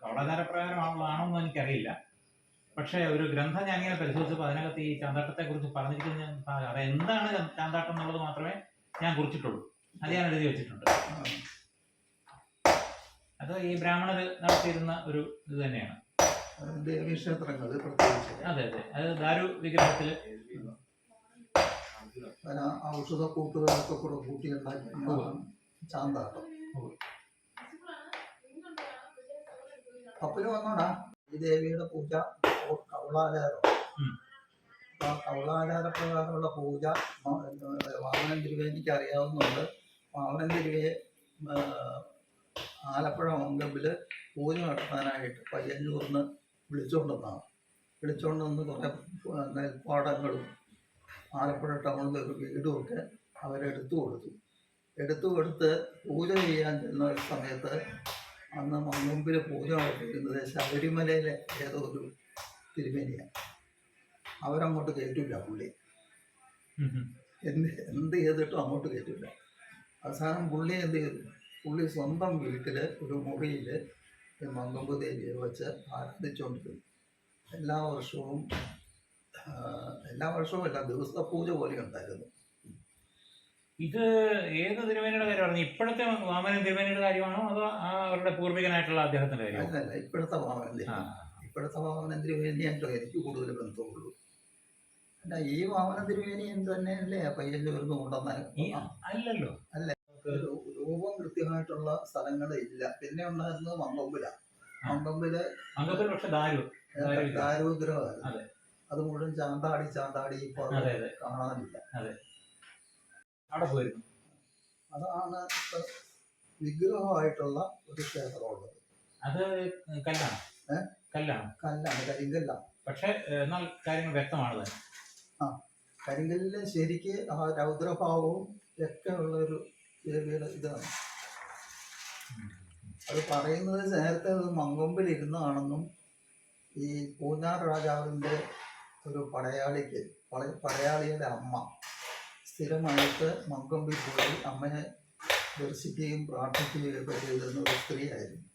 കവളാചാരപ്രകാരമാണോന്ന് എനിക്കറിയില്ല. പക്ഷേ ഒരു ഗ്രന്ഥം ഞാനിങ്ങനെ പരിശോധിച്ചപ്പോൾ അതിനകത്ത് ഈ ചാന്താട്ടത്തെക്കുറിച്ച് പറഞ്ഞിരിക്കുന്നത് അതെന്താണ് ചാന്താട്ടം എന്നുള്ളത് മാത്രമേ ഞാൻ കുറിച്ചിട്ടുള്ളൂ. അത് ഞാൻ എഴുതി വെച്ചിട്ടുണ്ട്. അത് ഈ ബ്രാഹ്മണർ നടത്തിയിരുന്ന ഒരു ഇത് തന്നെയാണ്. ദേവീക്ഷേത്രങ്ങൾ അതെ അതെ, അത് ദാരു വിഗ്രഹത്തിൽ ഔഷധ കൂട്ടുകളൊക്കെ കൂടെ കൂട്ടിയുണ്ടാക്കി ചാന്താട്ടം. കപ്പല് വന്നോടാ ഈ ദേവിയുടെ പൂജ കവളാചാരം. അപ്പൊ ആ കവളാചാര പ്രകാരമുള്ള പൂജ വാമനൻ തിരുവേദിക്ക് അറിയാവുന്നുണ്ട്. വാമനൻ തിരുവയെ ആലപ്പുഴ മങ്കമ്പില് പൂജ നടത്താനായിട്ട് പയ്യന്നൂർന്ന് വിളിച്ചുകൊണ്ടുവന്ന് കുറേ നെൽപ്പാടങ്ങളും ആലപ്പുഴ ടൗണിൽ ഒരു വീടുമൊക്കെ എടുത്തു കൊടുത്ത് പൂജ ചെയ്യാൻ ചെന്ന സമയത്ത് അന്ന് മങ്കൊമ്പിൽ പൂജ നടത്തിയിരുന്നത് ശബരിമലയിലെ ഏതോ ഒരു തിരുമേനിയാണ്. അവരങ്ങോട്ട് കയറ്റില്ല. പുള്ളി എന്ത് ചെയ്തിട്ടും അങ്ങോട്ട് കയറ്റില്ല. അവസാനം പുള്ളി എന്ത് ചെയ്തു? പുള്ളി സ്വന്തം വീട്ടിൽ ഒരു മുറിയിൽ മങ്കൊമ്പ് ദേവിയെ വെച്ച് ആരാധിച്ചുകൊണ്ടിരുന്നു. എല്ലാ വർഷവും അല്ല, ദിവസ പൂജ പോലെ ഉണ്ടായിരുന്നു. ഇത് ഏത് തിരുമേനിയുടെ കാര്യമാണ്? ഇപ്പോഴത്തെ വാമനൻ തിരുമേനിയുടെ കാര്യമാണോ അതോ അവരുടെ പൂർവികനായിട്ടുള്ള അദ്ദേഹത്തിന്റെ കാര്യമാണോ? അല്ലല്ല, ഇപ്പോഴത്തെ വാമനൻ തിരുമേനിയായിട്ടോ എനിക്ക് കൂടുതൽ ബന്ധമുള്ളൂ. അല്ല, ഈ വാമനൻ തിരുമേനി തന്നെയല്ലേ പയ്യന്നൂർന്ന് കൊണ്ടുവന്ന? അല്ലല്ലോ, അല്ല, രൂപം കൃത്യമായിട്ടുള്ള സ്ഥലങ്ങളില്ല. പിന്നെ ഉണ്ടായിരുന്നത് മങ്കൊമ്പില് പക്ഷെ ദാരുദ്രമായിരുന്നു. അത് മുഴുവൻ ചാന്താടി ഇപ്പൊ കാണാനില്ല. അതാണ് വിഗ്രഹമായിട്ടുള്ള ഒരു ക്ഷേത്രമുള്ളത്. അത് കല്ലാണ്, കരിങ്കല്ലാണ്. പക്ഷെ എന്നാൽ കാര്യങ്ങൾ വ്യക്തമാണ്. കരിങ്കല്ലില് ശരിക്ക് ആ രൗദ്രഭാവവും ഒക്കെ ഉള്ള ഒരു ദേവിയുടെ ഇതാണ്. അത് പറയുന്നത് നേരത്തെ അത് മങ്കൊമ്പിൽ ഇരുന്നാണെന്നും ഈ പൂഞ്ഞാർ രാജാവിൻ്റെ ഒരു പടയാളിയുടെ അമ്മ സ്ഥിരമായിട്ട് മങ്കൊമ്പിൽ പോയി അമ്മയെ ദർശിക്കുകയും പ്രാർത്ഥിക്കുകയും ഒക്കെ ചെയ്തിരുന്ന ഒരു സ്ത്രീയായിരുന്നു.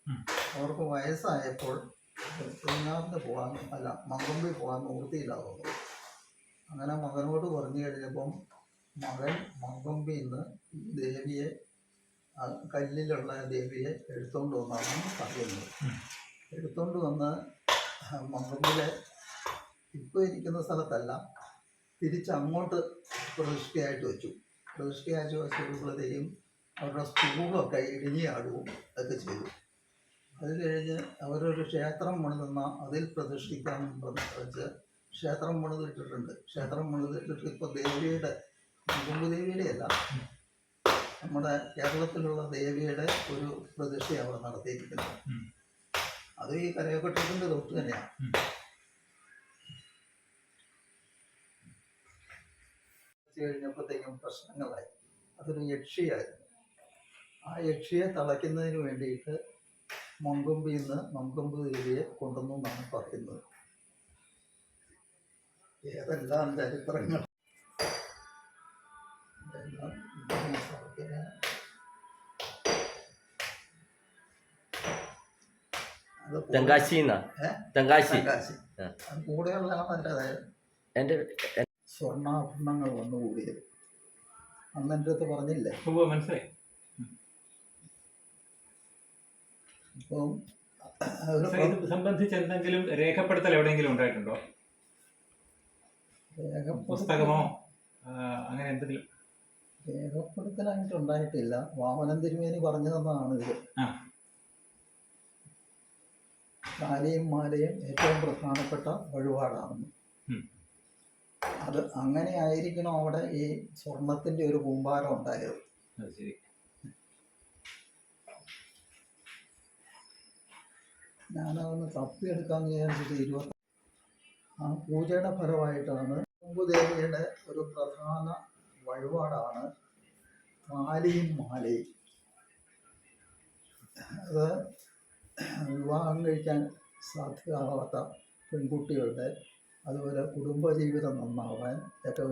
അവർക്ക് വയസ്സായപ്പോൾ മങ്കൊമ്പിൽ പോകാൻ നിവൃത്തിയില്ലാതെ അങ്ങനെ മകനോട് പറഞ്ഞു കഴിഞ്ഞപ്പം മകൻ മങ്കൊമ്പിൽ നിന്ന് ദേവിയെ, കല്ലിലുള്ള ദേവിയെ എടുത്തുകൊണ്ട് വന്നാണ് പറയുന്നത്. എടുത്തുകൊണ്ട് വന്ന് മങ്കൊമ്പിലെ ഇപ്പോൾ ഇരിക്കുന്ന സ്ഥലത്തല്ല, തിരിച്ചങ്ങോട്ട് പ്രതിഷ്ഠയായിട്ട് വെച്ചു വെച്ചപ്പോഴത്തേക്കും അവരുടെ സ്കൂളൊക്കെ ഇടിഞ്ഞാടുകയും ഒക്കെ ചെയ്തു. അത് കഴിഞ്ഞ് അവരൊരു ക്ഷേത്രം പണിതെന്ന അതിൽ പ്രതിഷ്ഠിക്കാൻ വെച്ച് ക്ഷേത്രം പണിതിട്ടിട്ടുണ്ട്. ക്ഷേത്രം പണിതിട്ടിട്ട് ഇപ്പോൾ ദേവിയുടെ, ദേവിയുടെ അല്ല, നമ്മുടെ കേരളത്തിലുള്ള ദേവിയുടെ ഒരു പ്രതിഷ്ഠ അവിടെ നടത്തിയിരിക്കുന്നത്. അത് ഈ കരയപ്പെട്ടതിൻ്റെ തൊട്ട് തന്നെയാണ്. കഴിഞ്ഞപ്പോഴത്തേക്കും പ്രശ്നങ്ങളായി. അതൊരു യക്ഷിയായിരുന്നു. ആ യക്ഷിയെ തളയ്ക്കുന്നതിന് വേണ്ടിയിട്ട് മങ്കൊമ്പിൽ നിന്ന് മങ്കൊമ്പ് ദേവിയെ കൊണ്ടുവന്നു എന്നാണ് പറയുന്നത്. ഏതെല്ലാം ചരിത്രങ്ങൾ കൂടെയുള്ളതാണല്ലേ സ്വർണ്ണാഭരണങ്ങൾ വന്നുകൂടിയത്. അന്ന് എൻ്റെ അടുത്ത് പറഞ്ഞില്ലേ? മനസ്സിലായി. ഇപ്പം സംബന്ധിച്ച് എന്തെങ്കിലും രേഖപ്പെടുത്തൽ എവിടെയെങ്കിലും ഉണ്ടായിട്ടുണ്ടോ? പുസ്തകമോ അങ്ങനെ എന്തെങ്കിലും? രേഖപ്പെടുത്തലായിട്ട് ഉണ്ടായിട്ടില്ല. വാമനൻ തിരുമേനി പറഞ്ഞു തന്നതാണ് ഇത്. കാലിയും മാലയും ഏറ്റവും പ്രധാനപ്പെട്ട വഴിപാടാണെന്ന്. അത് അങ്ങനെ ആയിരിക്കണം അവിടെ ഈ സ്വർണത്തിന്റെ ഒരു കൂമ്പാരം ഉണ്ടായത്. ഞാനതൊന്ന് തപ്പിയെടുക്കാന്ന് വിചാരിച്ചിട്ട് ആ പൂജയുടെ ഫലമായിട്ടാണ് ദേവിയുടെ ഒരു പ്രധാന വഴിപാടാണ് കാലിയും മാലയും. അത് വിവാഹം കഴിക്കാൻ സാധ്യമാവാത്ത പെൺകുട്ടികളുടെ, അതുപോലെ കുടുംബജീവിതം നന്നാവാൻ ഏറ്റവും